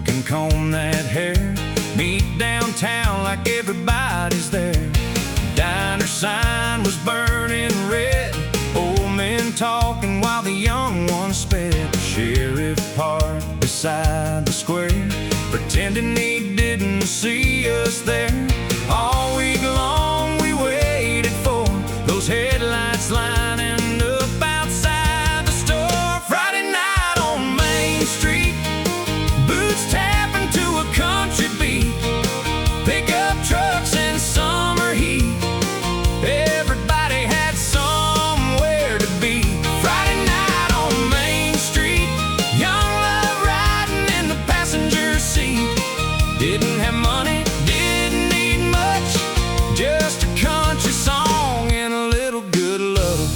can comb that hair. Meet downtown like everybody's there. Diner sign was burning red. Old men talking while the young ones sped. The sheriff parked beside the square, pretending he didn't see us there. All week long we waited for those headlights lining up outside the store. Friday night on Main Street, boots tapping to a country beat, pickup trucks in summer heat. Everybody had somewhere to be. Friday night on Main Street, young love riding in the passenger seat. Didn't have money, didn't need much, just a country song and a little good love.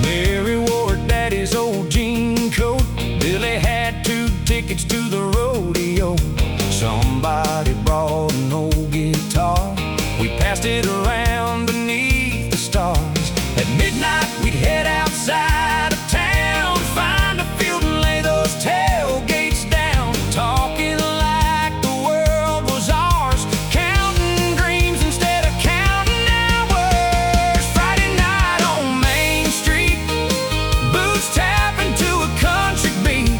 Mary wore her daddy's old jean coat. Billy had 2 tickets to the rodeo. Somebody brought an old guitar. We passed it around beneath the stars. At midnight we'd head outside of town, find a field and lay those tailgates down. Talking like the world was ours, counting dreams instead of counting hours. Friday night on Main Street, boots tapping to a country beat,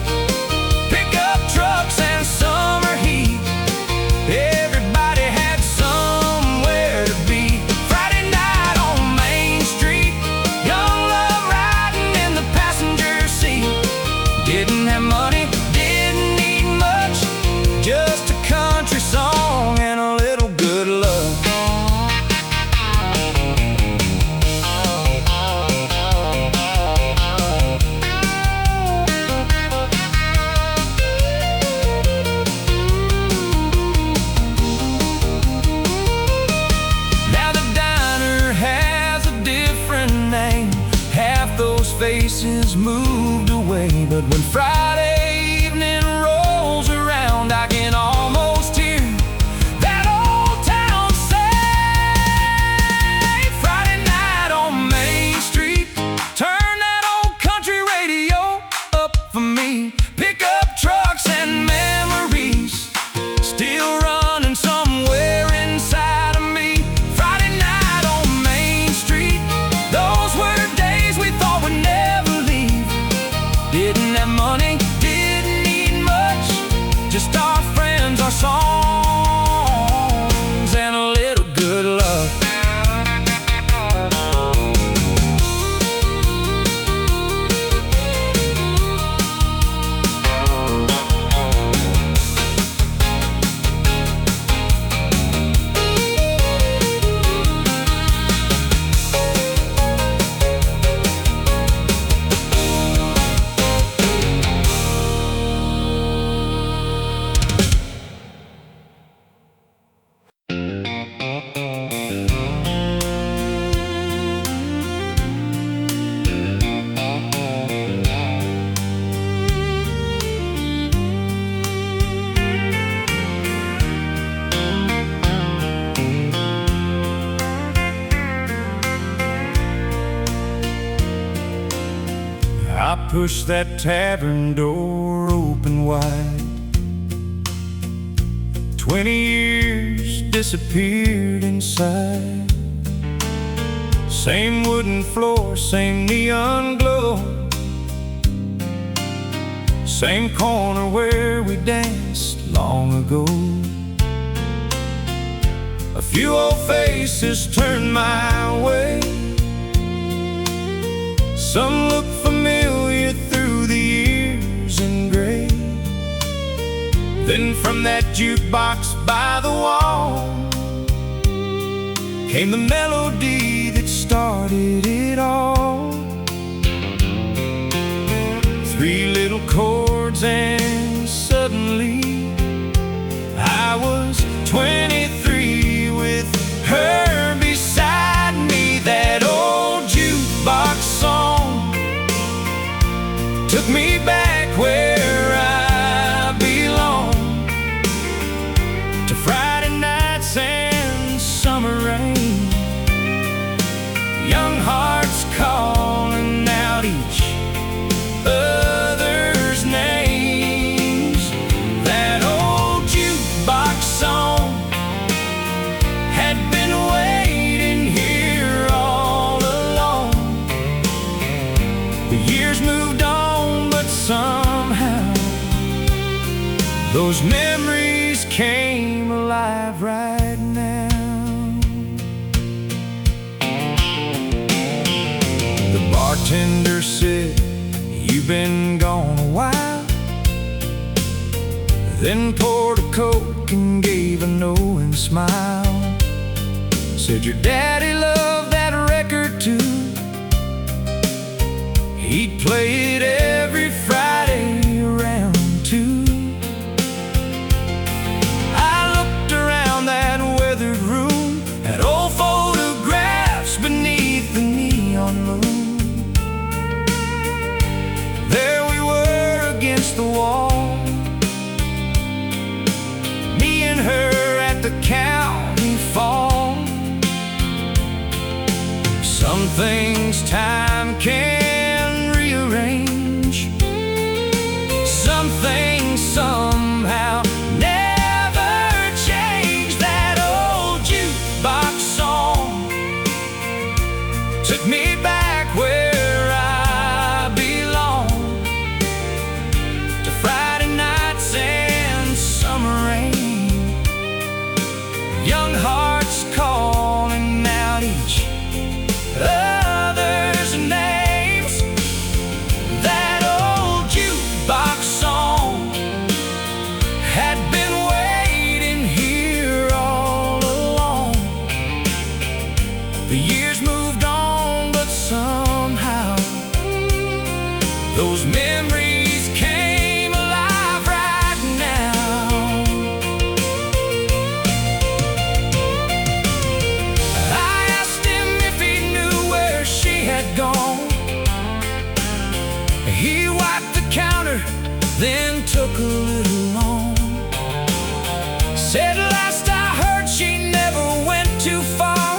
pickup trucks and summer heat. Everybody had somewhere to be. Friday night on Main Street, young love riding in the passenger seat. Didn't have money, didn't need much, just a country song and a little good love. Now the diner has a different name. Half those faces moved away, but when Friday evening rolls around, I can almost hear that old town say, Friday night on Main Street, turn that old country radio up for me. Pickup trucks and memories still running somewhere inside of me. Friday night on Main Street, those were days we thought would never leave. Didn't have money, didn't need much, just our friends, our songs, and a little good love. I pushed that tavern door open wide. 20 years disappeared inside. Same wooden floor, same neon glow, same corner where we danced long ago. A few old faces turned my way. Some look familiar through the years in gray. Then from that jukebox by the wall came the melody that started it all. 3 little chords and suddenly I was 23 with her beside me. That old jukebox song took me back where I belong, to Friday nights and summer rain. Those memories came alive right now. The bartender said, "You've been gone a while," then poured a Coke and gave a knowing smile. Said, "Your daddy loved that record too. He'd play it every Friday around 2. I looked around that weathered room at old photographs beneath the neon moon. There we were against the wall, me and her at the county fall. Some things time can rearrange, some things somehow never change. That old jukebox song took me back where I belong, to Friday nights and summer rain, young hearts calling out each other's names. That old jukebox song had been waiting here all along. The years moved on, but somehow those memories came alive right now. I asked him if he knew where she had gone. He wiped the counter, then took a little long. Said, "Last I heard she never went too far.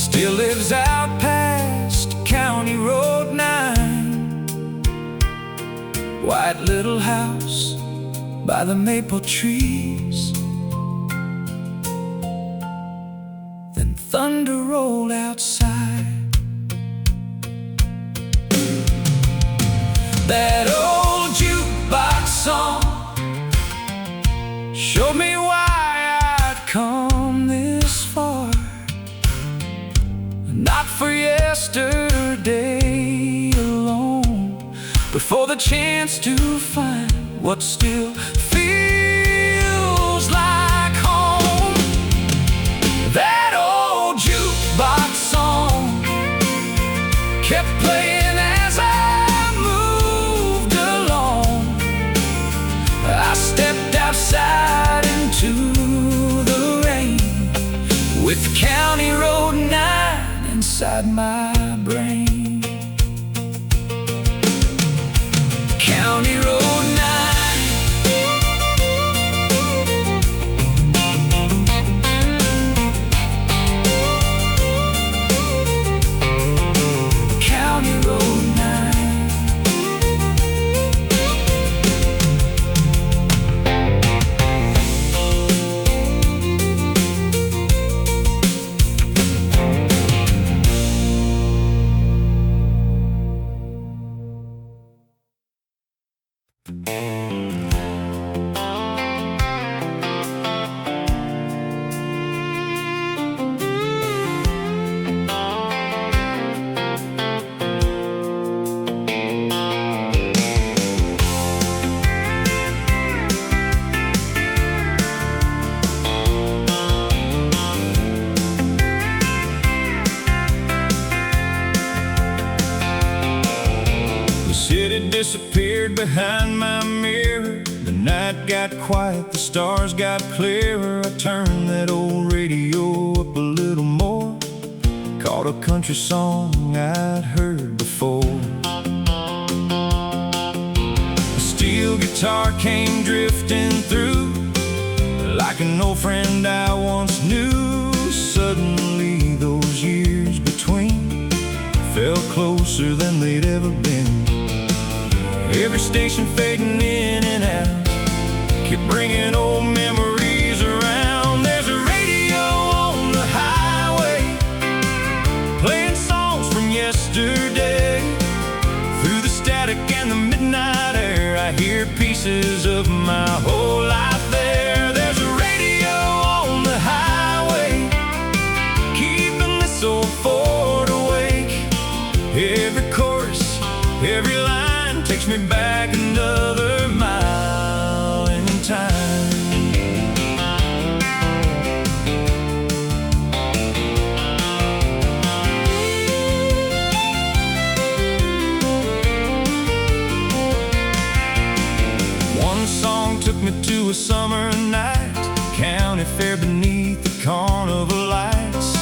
Still lives out past County Road 9. White little house by the maple trees." Then thunder rolled outside. That old jukebox song showed me why I'd come this far. Not for yesterday alone, but for the chance to find what still feels like home. That old jukebox song kept playing as I moved along. I stepped outside into the rain, with County Road 9 inside my brain. County Road 9. County Road 9. Disappeared behind my mirror. The night got quiet, the stars got clearer. I turned that old radio up a little more, caught a country song I'd heard before. A steel guitar came drifting through, like an old friend I once knew. Suddenly those years between felt closer than they'd ever been. Every station fading in and out, kept bringing old memories around. There's a radio on the highway, playing songs from yesterday. Through the static and the midnight air, I hear peace pieces of my whole life there. There's a radio on the highway, keeping this old Ford awake. Every chorus, every line takes me back another mile in time. One song took me to a summer night, county fair beneath the carnival lights.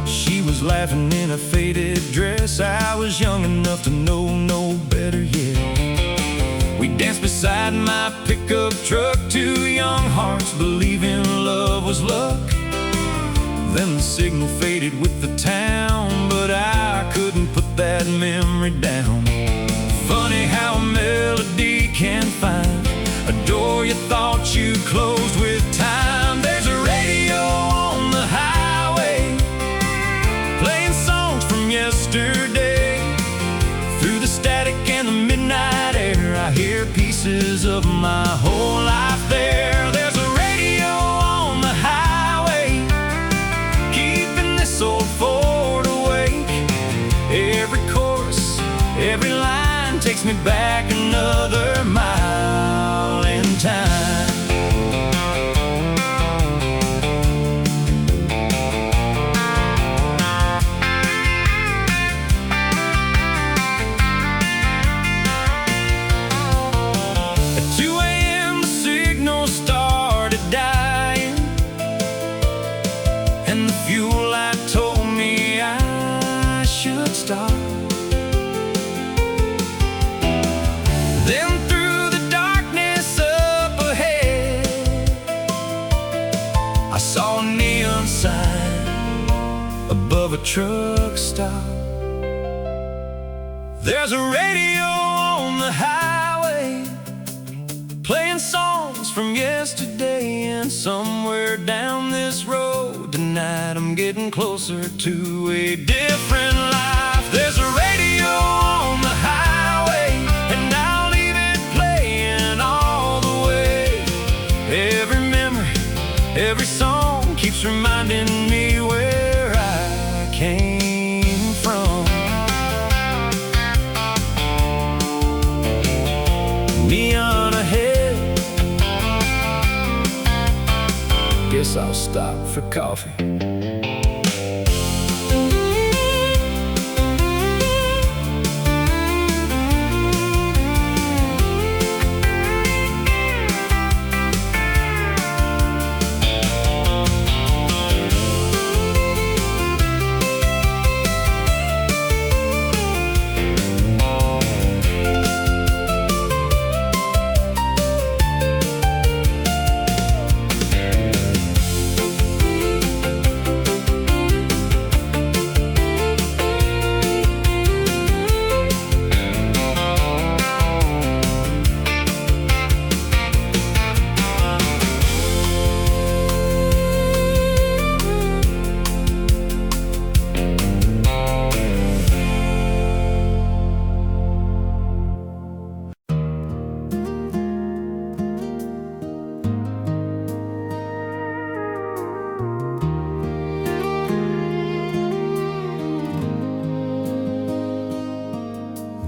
She was laughing in a faded dress. I was young enough to know no better yet. We danced beside my pickup truck, two young hearts believing love was luck. Then the signal faded with the town, but I couldn't put that memory down. Funny how a melody can find a door you thought you closed with time. There's a radio on the highway, playing songs from yesterday. Through the static and the midnight air, I hear pieces of my whole life there. There's a radio on the highway, keeping this old Ford awake. Every chorus, every line takes me back another mile in time. At 2 a.m. the signal started dying, and the fuel light told me I should stop. Then through the darkness up ahead, I saw a neon sign above a truck stop. There's a radio on the highway, playing songs from yesterday. And somewhere down this road tonight, I'm getting closer to a different life. There's a radio on the highway, and I'll leave it playing all the way. Every memory, every song keeps reminding me where I came from. Neon ahead, guess I'll stop for coffee.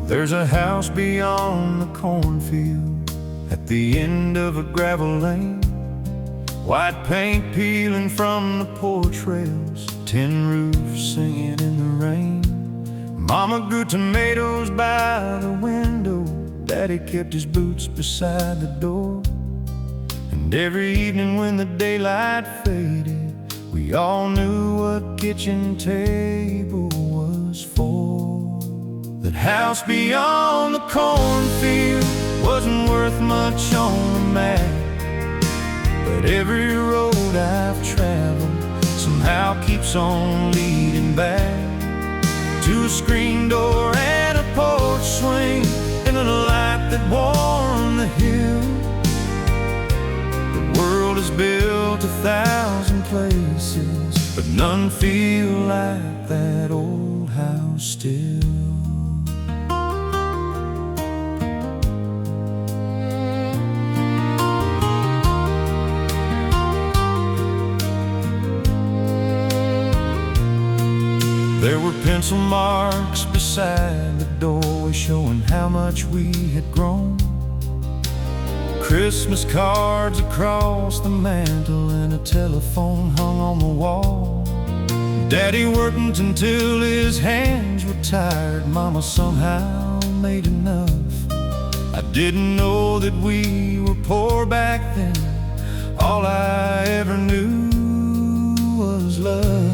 There's a house beyond the cornfield, at the end of a gravel lane. White paint peeling from the porch rails, tin roofs singing in the rain. Mama grew tomatoes by the window, Daddy kept his boots beside the door. And every evening when the daylight faded, we all knew what kitchen table was for. That house beyond the cornfield wasn't worth much on a map, but every road I've traveled somehow keeps on leading back to a screen door and a porch swing and a light that warmed the hill. The world is built 1,000 places, but none feel like that old house still. Pencil marks beside the doorway showing how much we had grown. Christmas cards across the mantle and a telephone hung on the wall. Daddy worked until his hands were tired. Mama somehow made enough. I didn't know that we were poor back then. All I ever knew was love.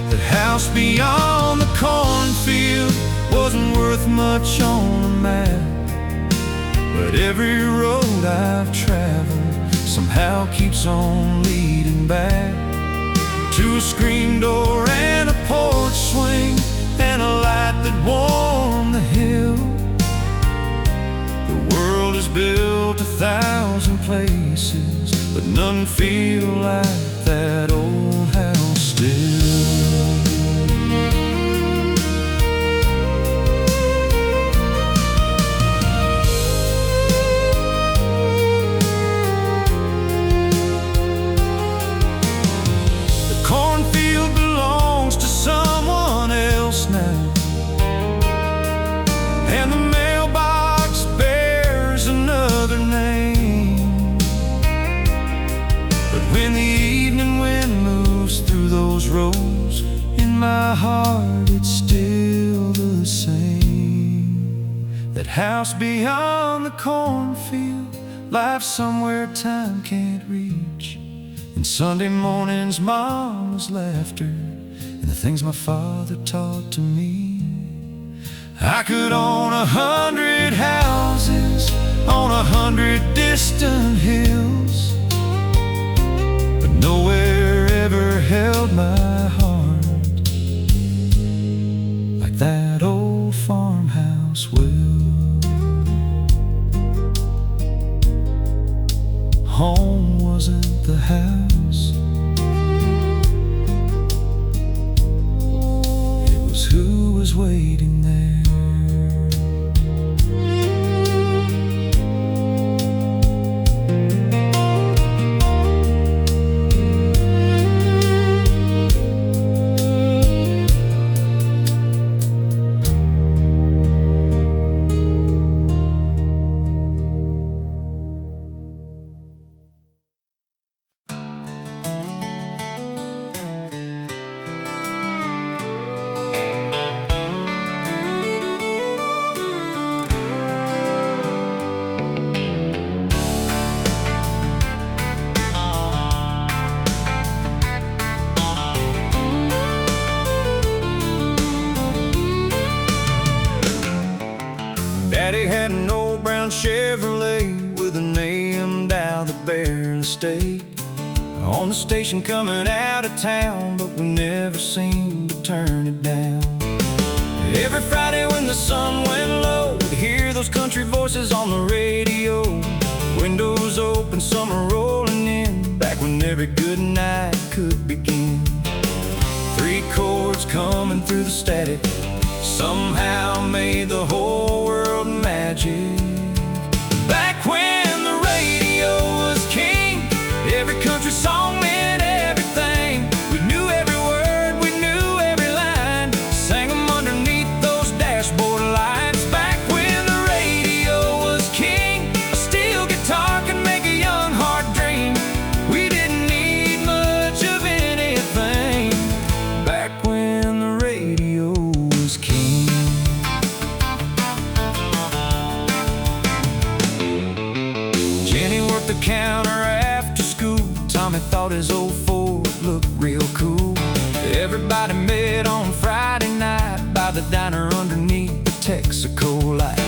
The house beyond the cornfield wasn't worth much on the map, but every road I've traveled somehow keeps on leading back to a screen door and a porch swing and a light that warmed the hill. The world is built 1,000 places, but none feel like that old house still. Cornfield belongs to someone else now, and the mailbox bears another name. But when the evening wind moves through those rows, in my heart it's still the same. That house beyond the cornfield, life somewhere time can't reach. And Sunday mornings, Mama's laughter, and the things my father taught to me. I could own 100 houses on 100 distant hills, but nowhere ever held my heart like that old farmhouse will. Home wasn't the house, it was who was waiting there. Daddy had an old brown Chevrolet with a name down the Bear Estate. On the station coming out of town, but we never seemed to turn it down. Every Friday when the sun went low, we'd hear those country voices on the radio. Windows open, summer rolling in, back when every good night could begin. 3 chords coming through the static somehow made the whole world magic. Back when the radio was king, every country song meant everything. We knew every word, we knew every line, sang them underneath those dashboard lights. Back when the radio was king, a steel guitar could make a young heart dream. We didn't need much of anything back when the radio was king. Jenny worked the counter after school. Tommy thought his old Ford looked real cool. Everybody met on Friday night by the diner underneath the Texaco light.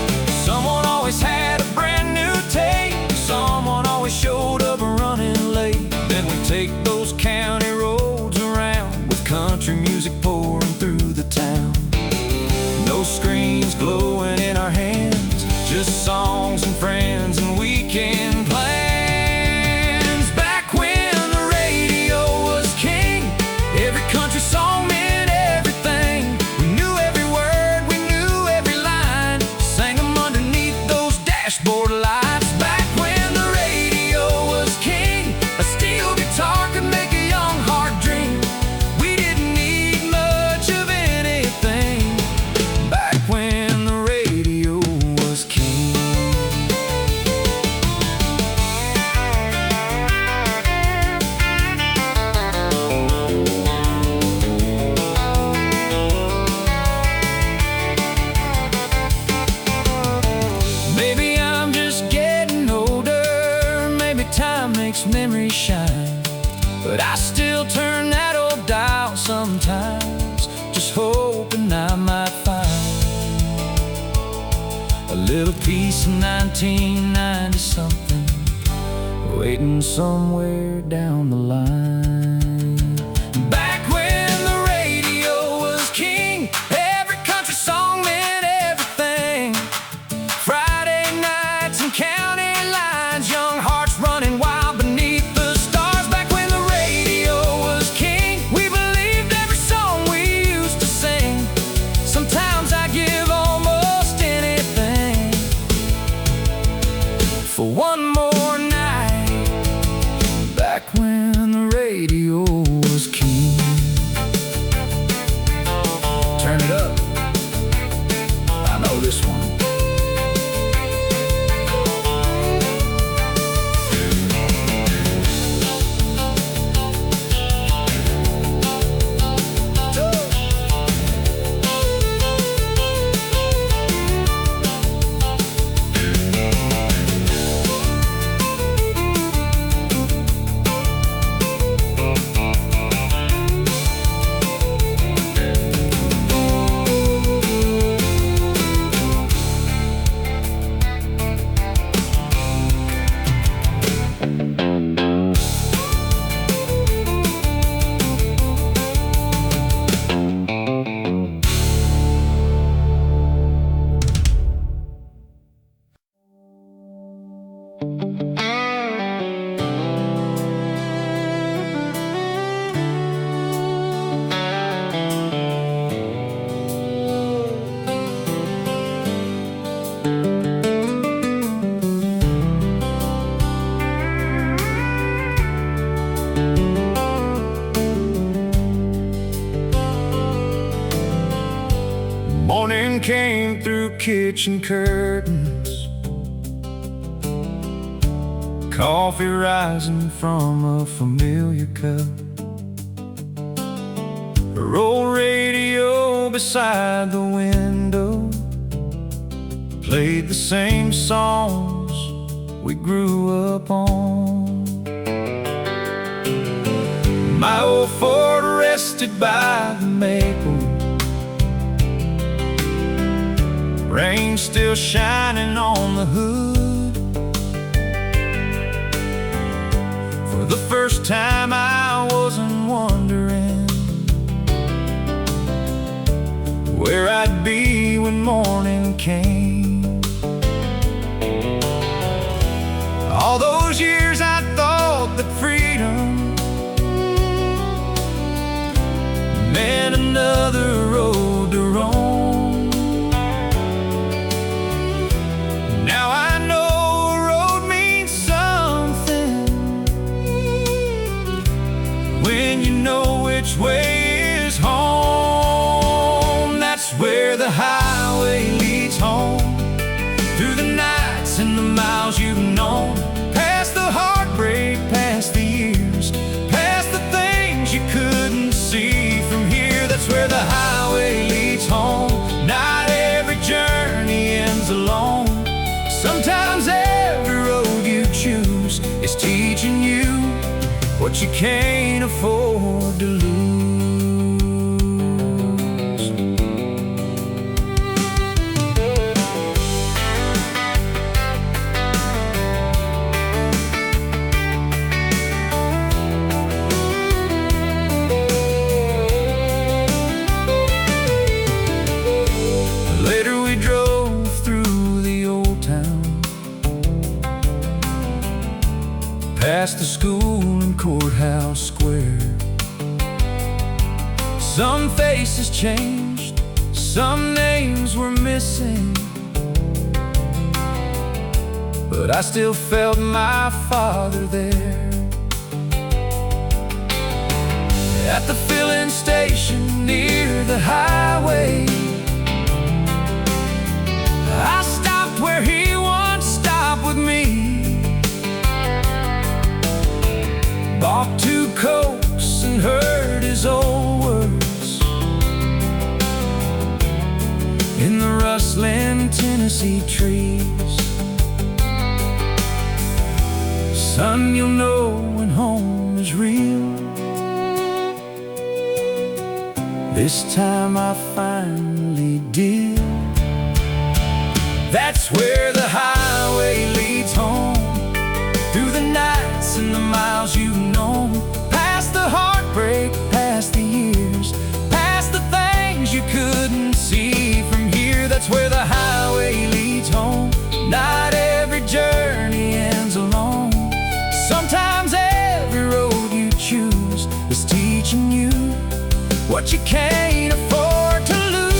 Someone always had a brand new tape, someone always showed up running late. Then we'd take those county roads around with country music pouring through the town. No screens glowing in our hands, just songs and friends and weekend plans. Back when the radio was king, every country song meant everything. We knew every word, we knew every line, sang them underneath those dashboards. just hoping I might find a little piece of 1990 something waiting somewhere down the line. Back when the radio was king, every country song meant everything. Friday nights and county lines, young hearts running wild beneath the stars. Back when the radio was king, we believed every song we used to sing. Sometimes I give almost anything for one more night. Back when the radio was king. Turn it up. I know this one. Morning came through kitchen curtains, coffee rising from a familiar cup, her old radio beside the window played the same songs we grew up on. My old Ford rested by the maple, rain still shining on the hood. For the first time I wasn't wondering where I'd be when morning came. All those years I thought that freedom meant another road to roam. Now I know a road means something when you know which way is home. That's where the highway leads home, through the nights and the miles you've known, past the heartbreak, past the years, past the things you couldn't see from here. That's where the highway leads home. Not every journey ends alone. Sometimes every road you choose is teaching you what you can't afford to lose. Later we drove through the old town, past the school and courthouse square. Some faces changed, some names were missing, but I still felt my father there. At the filling station near the highway, I stopped where he once stopped with me, bought 2 Cokes and heard his old words in the rustling Tennessee trees. Son, you'll know when home is real This time I finally did. That's where the highway leads home, through the nights and the miles you've known, past the heartbreak, past the years, past the things you couldn't see from here. That's where the highway leads home. Not every journey ends alone. Sometimes every road you choose is teaching you what you can't afford to lose.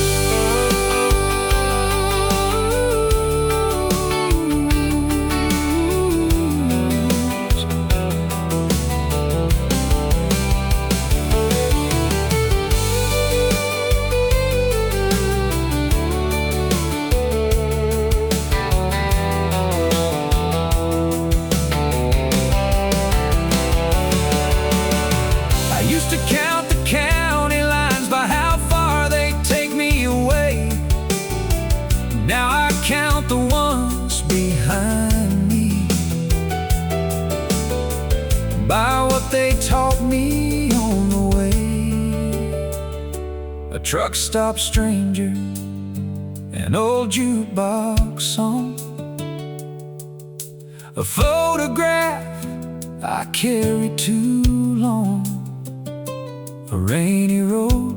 I used to count the county lines by how far they take me away. Now I count the ones behind me, by what they taught me on the way. A truck stop stranger, an old jukebox song, a photograph I carried too long, a rainy road,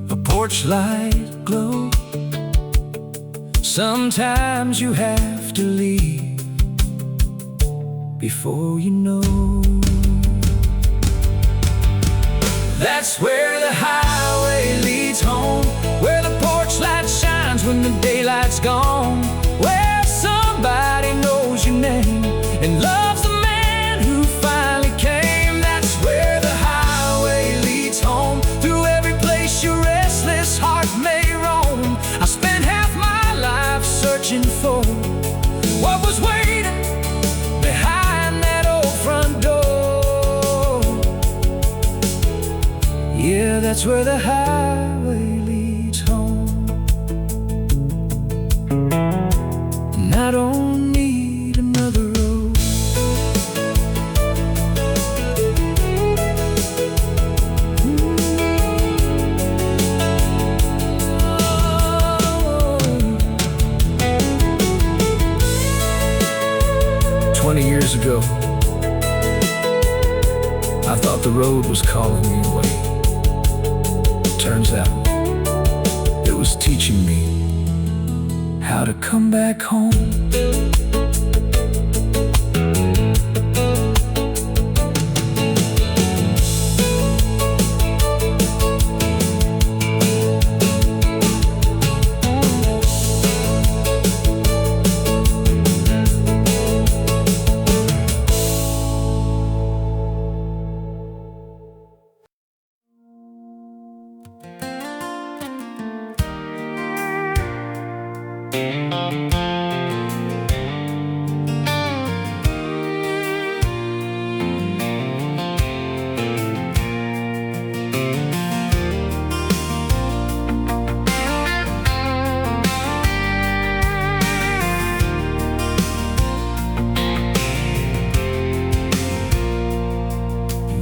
a porch light glow. Sometimes you have to leave before you know. That's where the highway leads home, where the porch light shines when the daylight's gone, where somebody knows your name and loves the man who finally came. That's where the highway leads home, through every place your restless heart may roam. I spent half my life searching for what was waiting behind that old front door. Yeah, that's where the highway leads home. And I don't need another road. 20 years ago, I thought the road was calling me away. Turns out, it was teaching me how to come back home.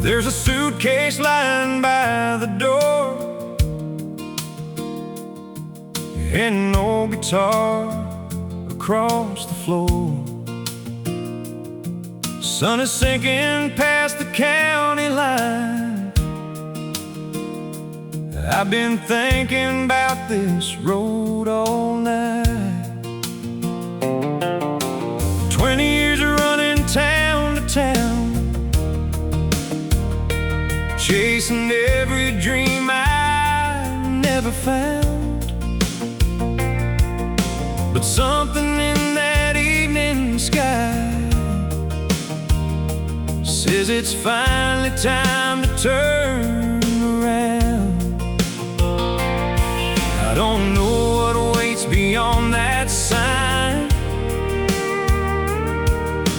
There's a suitcase lying by the door, and an old guitar across the floor. Sun is sinking past the county line. I've been thinking about this road all night. 20 years of running town to town, chasing every dream I never found. But something in that evening sky says it's finally time to turn around. I don't know what awaits beyond that sign,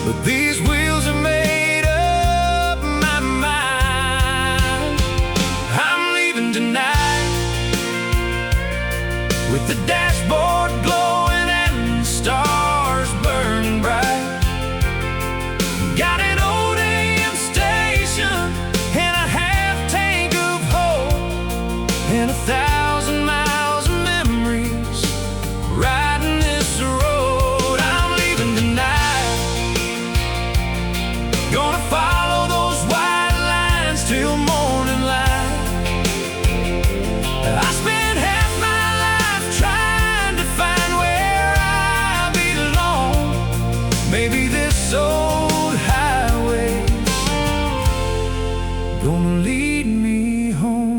but these wheels are made up my mind. I'm leaving tonight with the dashboard glowing and the stars burning bright. Got an old AM station and a half tank of hope, in 1,000 miles of memories, riding this road. I'm leaving tonight, gonna follow those white lines till morning light. I spent half my life trying to find where I belong. Maybe this old highway gonna lead me home.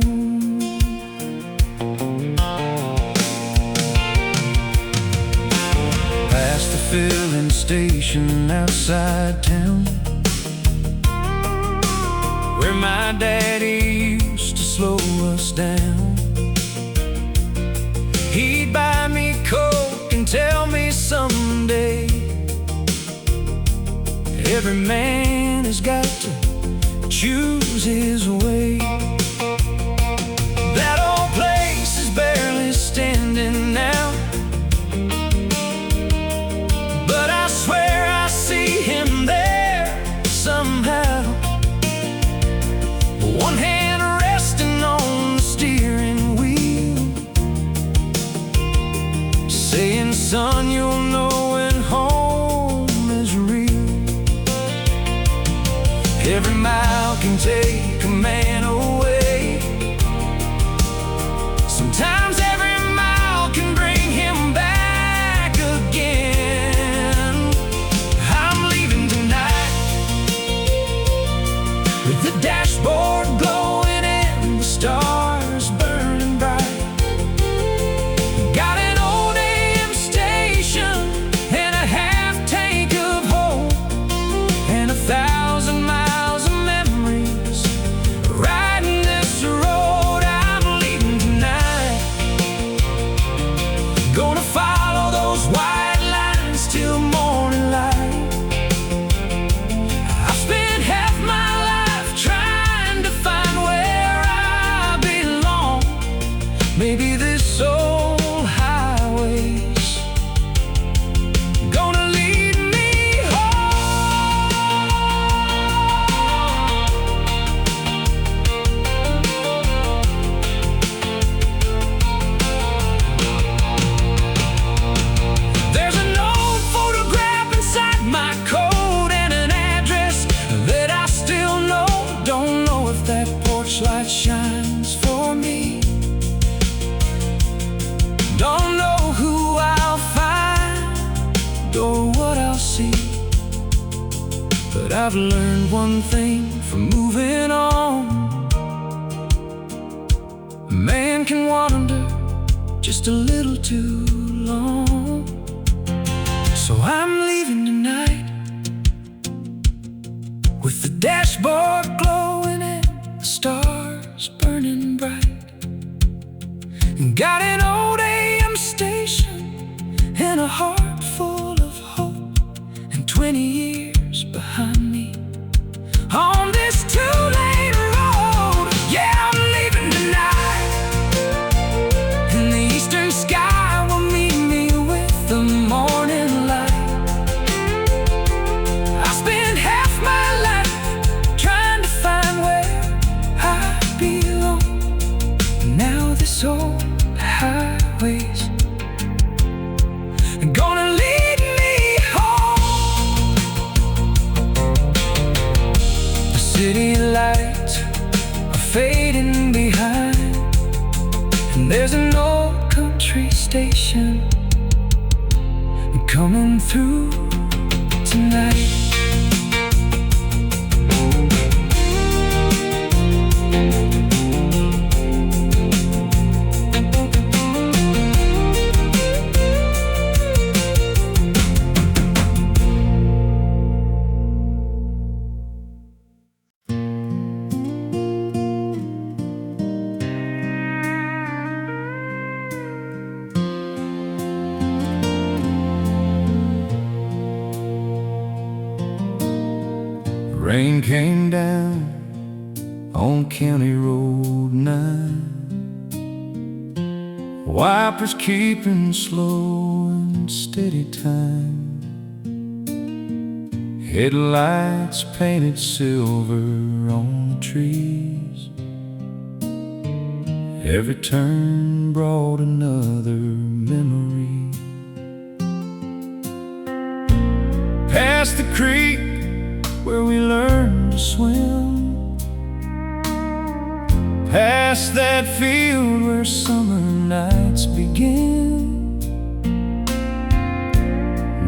Past the filling station outside town, where my daddy used to slow us down. He'd buy me Coke and tell me someday every man has got to choose his way. That old place is barely standing now, but I swear I see him there somehow. One hand resting on the steering wheel, saying, son, you'll know when home is real. Every mile can take a man away. Sometimes every mile can bring him back again. I'm leaving tonight with the dashboard glowing and the stars burning bright. Got an old AM station and a half tank of hope, and 1,000 miles of memories, riding this road. I'm leaving tonight, gonna follow those white lines till morning light. I've spent half my life trying to find where I belong. Maybe this old highway's gonna lead me home. There's an old photograph inside my coat and an address that I still know. Don't know if that porch light shines for me. Don't know who I'll find or what I'll see, but I've learned one thing from moving on: a man can wander just a little too long. So I'm leaving tonight with the dashboard glowing and the stars burning bright. Got an old AM station and a heart full of hope, and 20 years behind me on this two-lane road. Yeah, I'm leaving tonight, and the eastern sky will meet me with the morning light. I spent half my life trying to find where I belong. Now this old highways gonna lead me home. The city lights are fading behind, and there's an old country station coming through tonight. Rain came down on County Road 9, wipers keeping slow and steady time, headlights painted silver on the trees. Every turn brought another memory. Past the creek where we learned to swim, past that field where summer nights begin.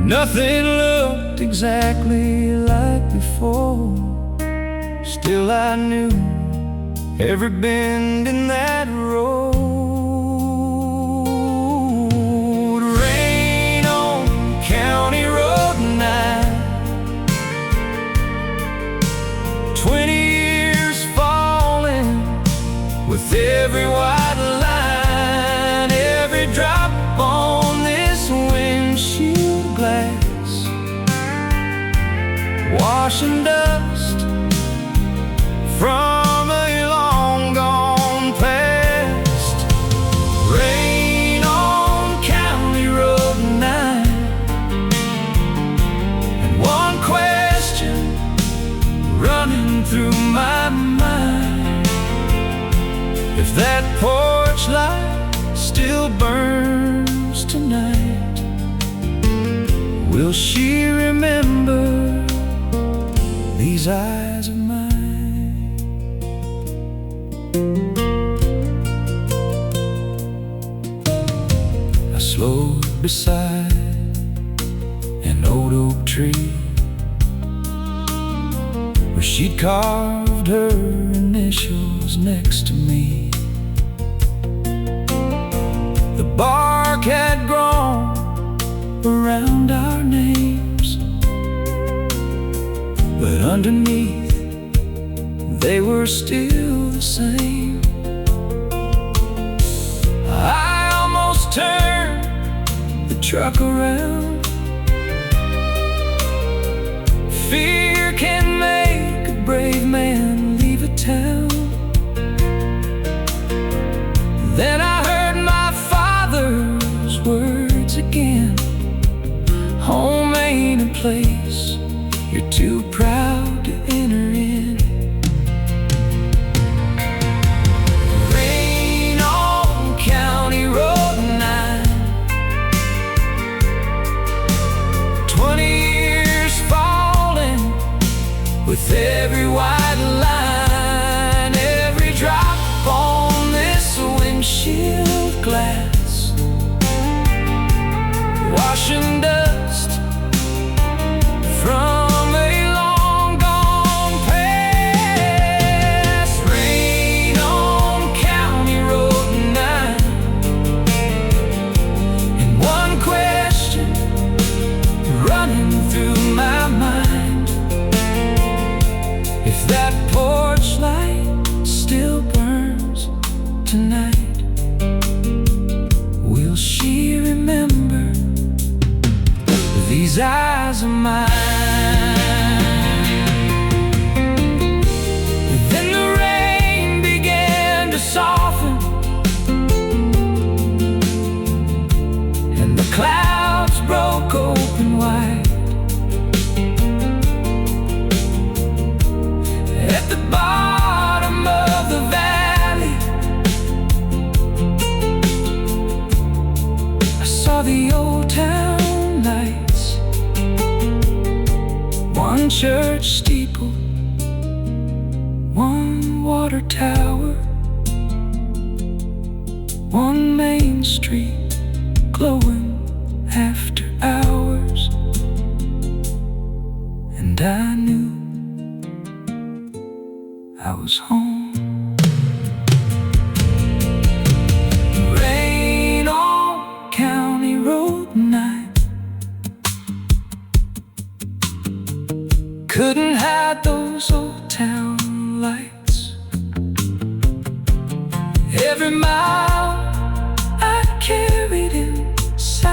Nothing looked exactly like before. Still I knew every bend in that road. Rain on County Road 9, 20 years falling with every white line, every drop on this windshield glass, washing dust from a long gone past. Rain on County Road 9, and one question running through my mind: if that porch light still burns tonight, will she remember these eyes of mine? I slowed beside an old oak tree where she'd carved her initials next to me. The bark had grown around our names, but underneath they were still the same. I almost turned the truck around. Fear can make a brave man leave a town. Then I heard my father's words again: home ain't a place you're too proud to enter in. Rain on County Road 9, 20 years falling with every white line, every drop on this windshield glass, washing dust from a long gone past. Rain on County Road 9, and one question running through my mind: if that porch light still burns tonight, will she remember these eyes of mine? Then the rain began to soften, and the clouds broke open wide. At the bottom of the valley, I saw the old town lights, one church steeple, one water tower, one main street glowing after hours. And I knew I was home. Rain on County Road 9, couldn't hide those old town lights. Every mile I carried inside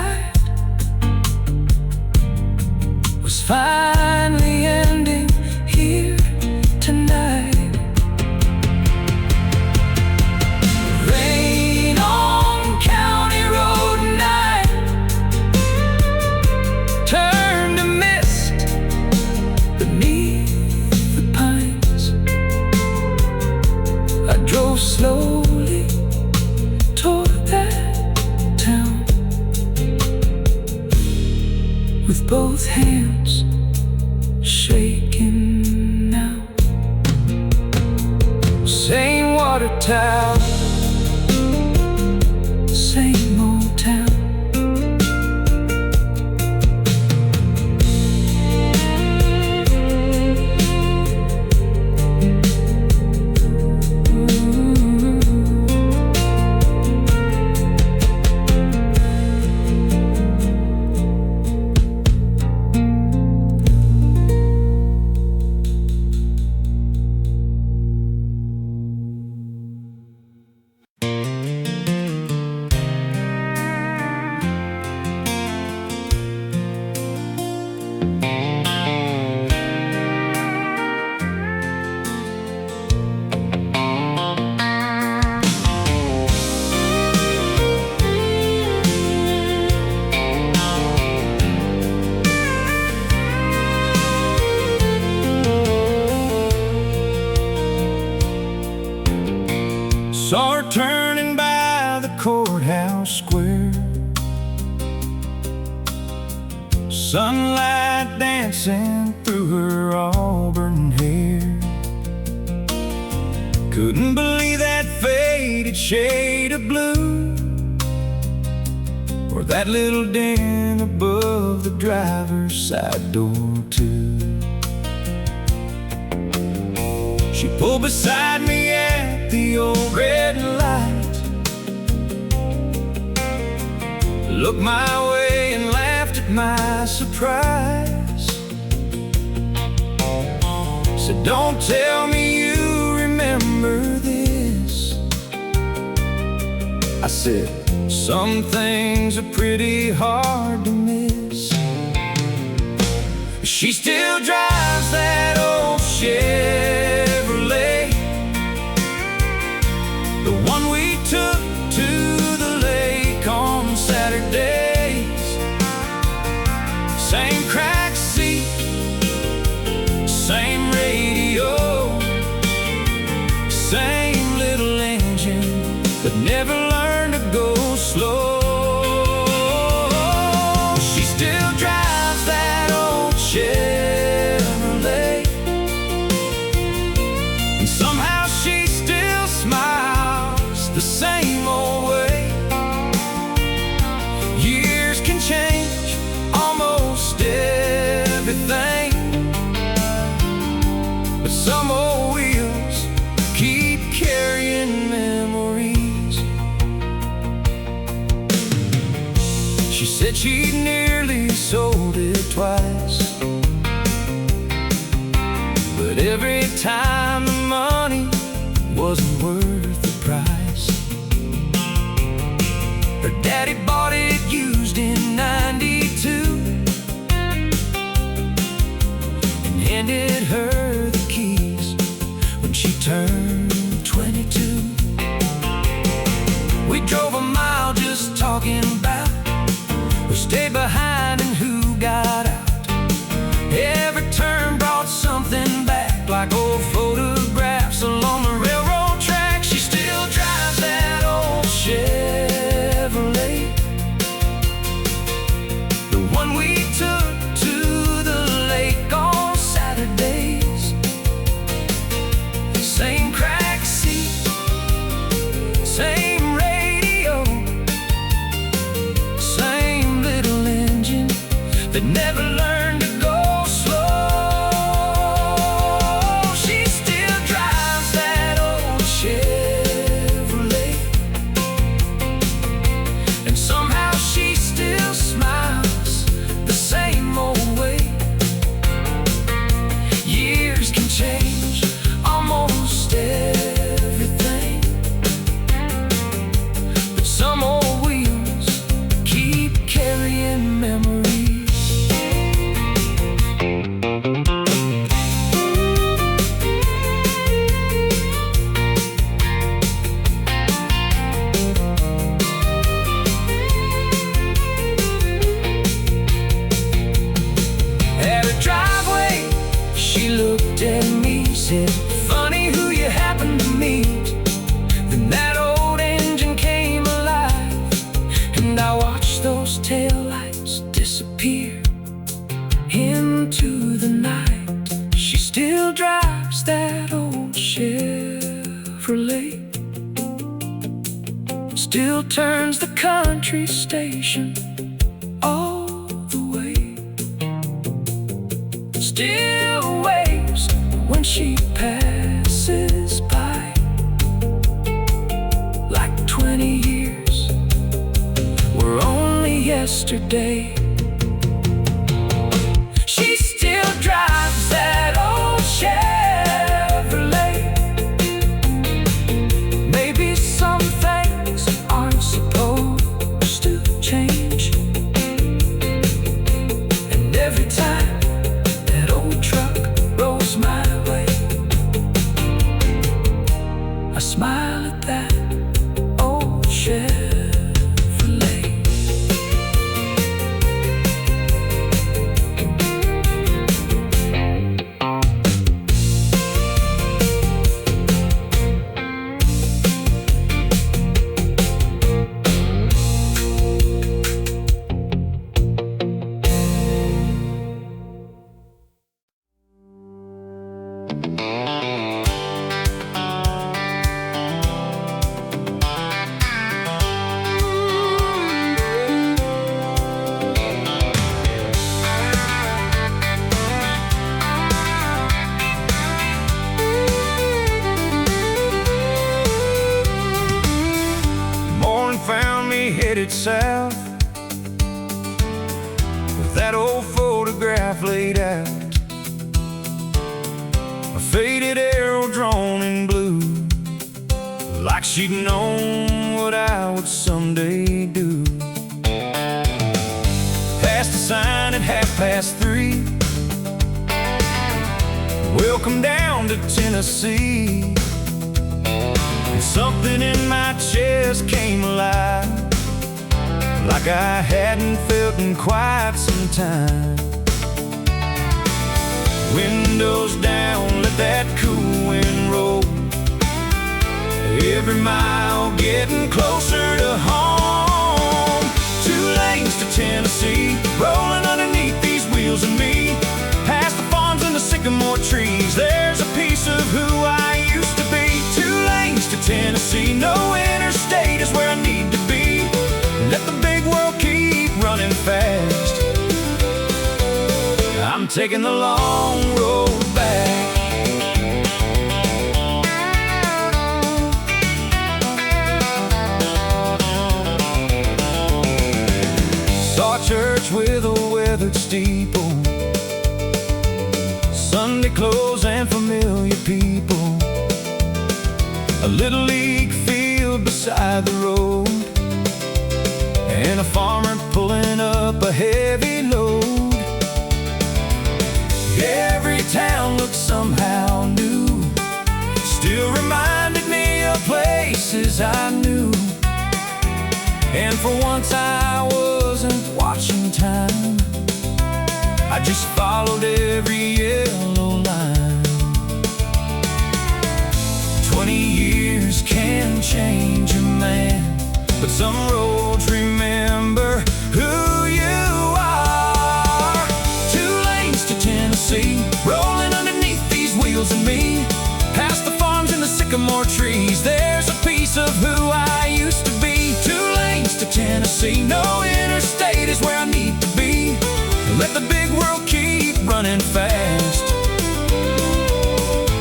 both hands shaking now. Same water tower, same old town. Saw her turning by the courthouse square, sunlight dancing through her auburn hair. Couldn't believe that faded shade of blue, or that little dent above the driver's side door too. She pulled beside me at the old red light, looked my way and laughed at my surprise. Said, don't tell me you remember this. I said, some things are pretty hard to miss. She still drives that old Chevrolet, the one we took to the lake on Saturdays. Same cracked seat, same radio, same little engine, but never learned to go slow. She still drives that old Chevrolet, and somehow she still smiles the same old way. Years can change almost everything, but some old wheels keep carrying memories. She said she'd nearly sold it twice, but every time the money wasn't worth the price. Her daddy bought it used in '92 and handed her the keys when she turned 22. We drove a mile just talking about who stayed behind and who got out. Every turn brought something back, like old photographs along the railroad track. She still drives that old Chevrolet, turns the country station all the way. Still waves when she passes by, like 20 years were only yesterday. She still drives that old Chevrolet. Maybe some things aren't supposed to change, and every time that old truck rolls my way, I smile at that old Chevrolet. Headed south with that old photograph laid out, a faded arrow drawn in blue, like she'd known what I would someday do. Past the sign at 3:30, welcome down to Tennessee. And something in my chest came alive, like I hadn't felt in quite some time. Windows down, let that cool wind roll, every mile getting closer to home. 2 lanes to Tennessee, rolling underneath these wheels of me. Past the farms and the sycamore trees, there's a piece of who I used to be. 2 lanes to Tennessee, no interstate is where I need to be. Let the big world keep running fast, I'm taking the long road back. Saw a church with a weathered steeple, Sunday clothes and familiar people, a little league field beside the road, and a farmer pulling up a heavy load. Every town looked somehow new, still reminded me of places I knew. And for once I wasn't watching time, I just followed every yellow line. 20 years can change a man, but some roads remember who you are. 2 lanes to Tennessee, rolling underneath these wheels of me. Past the farms and the sycamore trees, there's a piece of who I used to be. 2 lanes to Tennessee, no interstate is where I need to be. Let the big world keep running fast,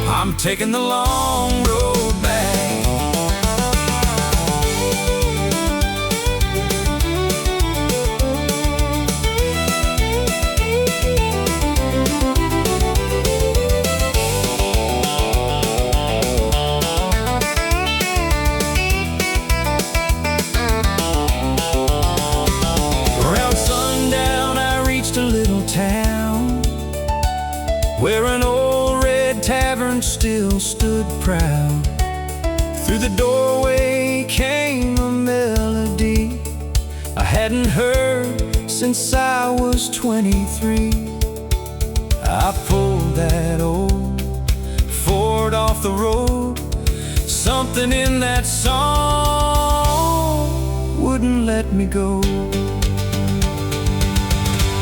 I'm taking the long road back. Where an old red tavern still stood proud. Through the doorway came a melody I hadn't heard since I was 23. I pulled that old Ford off the road. Something in that song wouldn't let me go.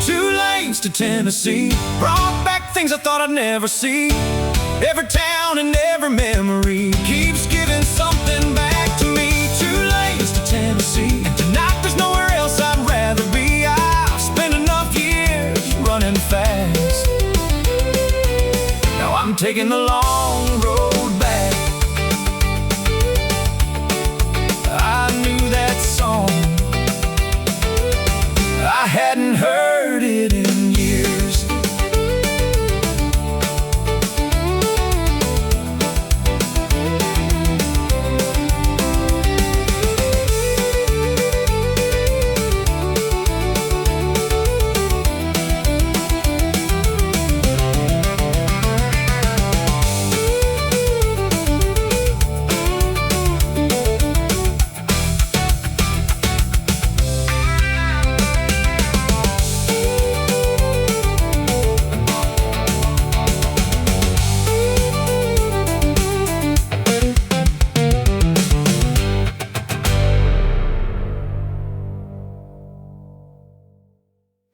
2 lanes to Tennessee, brought back things I thought I'd never see. Every town and every memory keeps giving something back to me. 2 lanes to Tennessee. taking the long